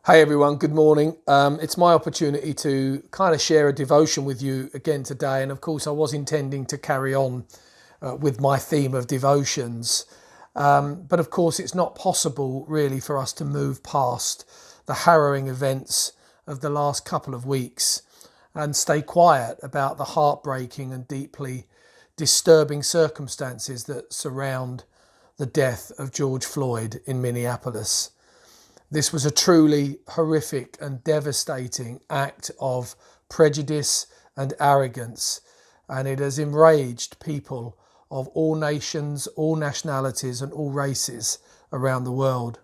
Hey everyone, good morning. It's my opportunity to kind of share a devotion with you again today. And of course, I was intending to carry on with my theme of devotions. But of course, it's not possible really for us to move past the harrowing events of the last couple of weeks and stay quiet about the heartbreaking and deeply disturbing circumstances that surround the death of George Floyd in Minneapolis. This was a truly horrific and devastating act of prejudice and arrogance, and it has enraged people of all nations, all nationalities, and all races around the world.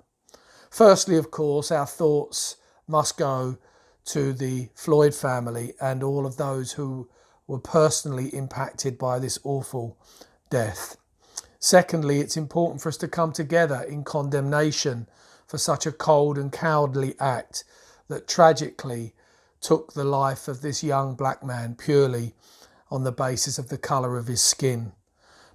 Firstly, of course, our thoughts must go to the Floyd family and all of those who were personally impacted by this awful death. Secondly, it's important for us to come together in condemnation for such a cold and cowardly act that tragically took the life of this young black man purely on the basis of the colour of his skin.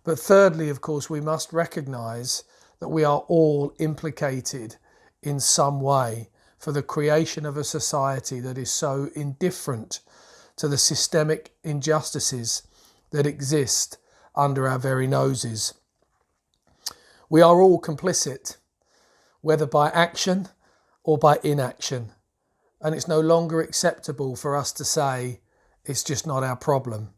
But thirdly, of course, we must recognise that we are all implicated in some way for the creation of a society that is so indifferent to the systemic injustices that exist under our very noses. We are all complicit, whether by action or by inaction. And it's no longer acceptable for us to say it's just not our problem.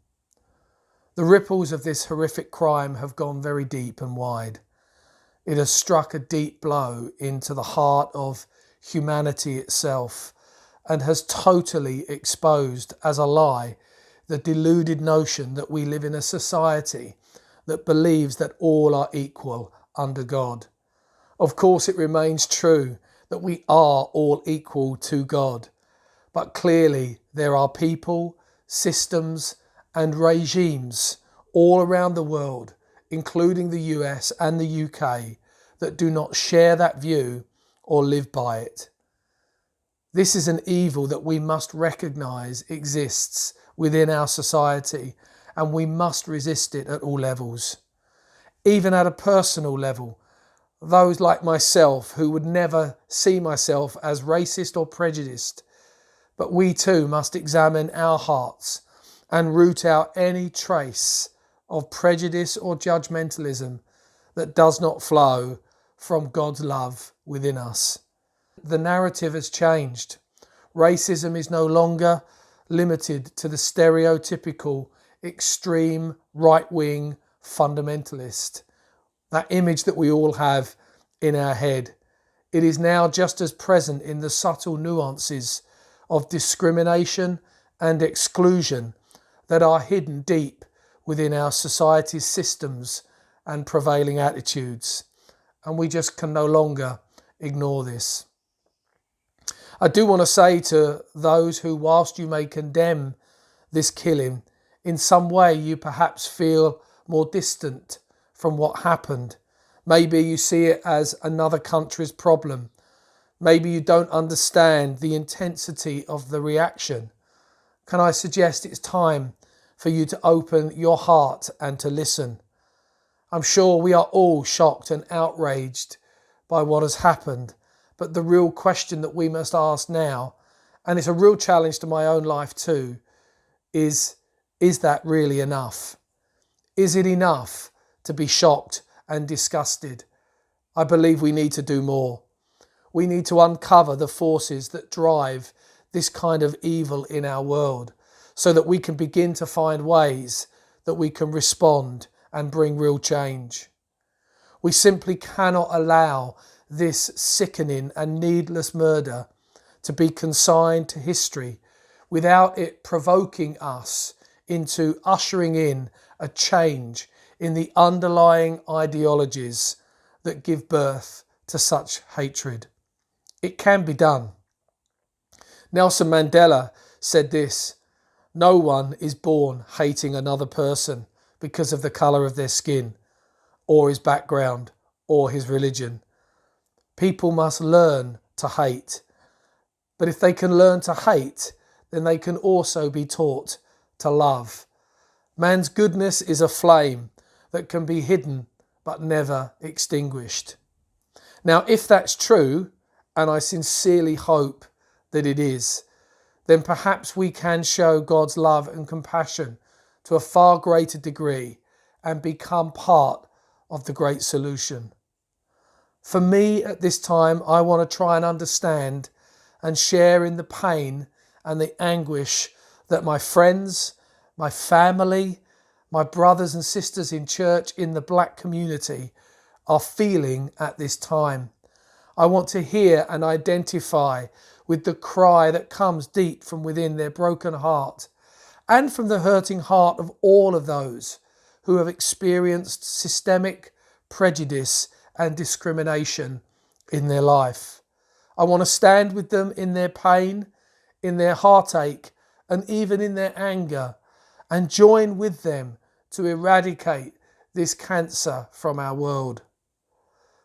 The ripples of this horrific crime have gone very deep and wide. It has struck a deep blow into the heart of humanity itself and has totally exposed as a lie the deluded notion that we live in a society that believes that all are equal under God. Of course, it remains true that we are all equal to God, but clearly there are people, systems, and regimes all around the world, including the US and the UK, that do not share that view or live by it. This is an evil that we must recognise exists within our society, and we must resist it at all levels. Even at a personal level, those like myself who would never see myself as racist or prejudiced, but we too must examine our hearts and root out any trace of prejudice or judgmentalism that does not flow from God's love within us. The narrative has changed. Racism is no longer limited to the stereotypical extreme right-wing fundamentalist, that image that we all have in our head. It is now just as present in the subtle nuances of discrimination and exclusion that are hidden deep within our society's systems and prevailing attitudes. And we just can no longer ignore this. I do want to say to those who, whilst you may condemn this killing, in some way you perhaps feel more distant from what happened. Maybe you see it as another country's problem. Maybe you don't understand the intensity of the reaction. Can I suggest it's time for you to open your heart and to listen? I'm sure we are all shocked and outraged by what has happened, but the real question that we must ask now, and it's a real challenge to my own life too, is that really enough? Is it enough to be shocked and disgusted? I believe we need to do more. We need to uncover the forces that drive this kind of evil in our world so that we can begin to find ways that we can respond and bring real change. We simply cannot allow this sickening and needless murder to be consigned to history without it provoking us into ushering in a change in the underlying ideologies that give birth to such hatred. It can be done. Nelson Mandela said this: "No one is born hating another person because of the colour of their skin, or his background, or his religion. People must learn to hate. But if they can learn to hate, then they can also be taught to love. Man's goodness is a flame that can be hidden but never extinguished." Now, if that's true, and I sincerely hope that it is, then perhaps we can show God's love and compassion to a far greater degree and become part of the great solution. For me at this time, I want to try and understand and share in the pain and the anguish that my friends, my family, my brothers and sisters in church in the black community are feeling at this time. I want to hear and identify with the cry that comes deep from within their broken heart and from the hurting heart of all of those who have experienced systemic prejudice and discrimination in their life. I want to stand with them in their pain, in their heartache, and even in their anger, and join with them to eradicate this cancer from our world.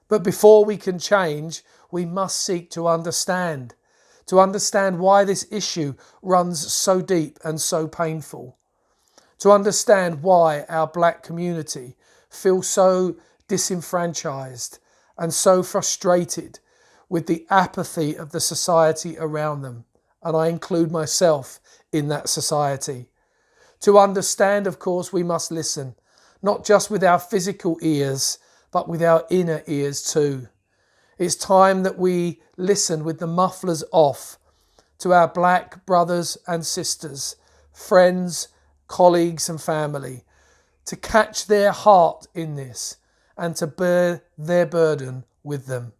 But before we can change, we must seek to understand why this issue runs so deep and so painful, to understand why our black community feels so disenfranchised and so frustrated with the apathy of the society around them. And I include myself in that society. To understand, of course, we must listen, not just with our physical ears, but with our inner ears too. It's time that we listen with the mufflers off to our black brothers and sisters, friends, colleagues and family, to catch their heart in this and to bear their burden with them.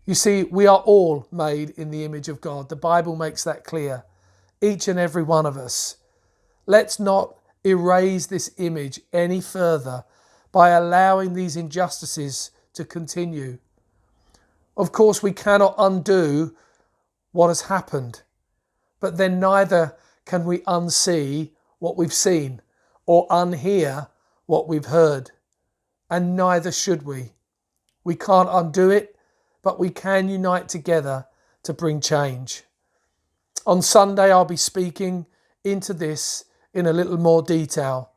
You see, we are all made in the image of God. The Bible makes that clear. Each and every one of us. Let's not erase this image any further by allowing these injustices to continue. Of course, we cannot undo what has happened, but then neither can we unsee what we've seen or unhear what we've heard, and neither should we. We can't undo it, but we can unite together to bring change. On Sunday, I'll be speaking into this in a little more detail,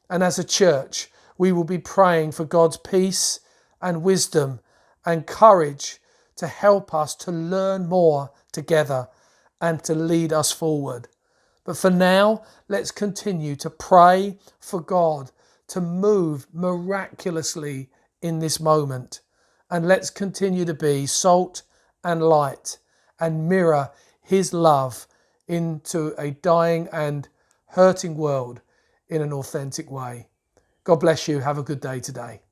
and as a church, we will be praying for God's peace and wisdom and courage to help us to learn more together and to lead us forward. But for now, let's continue to pray for God to move miraculously in this moment. And let's continue to be salt and light and mirror His love into a dying and hurting world in an authentic way. God bless you. Have a good day today.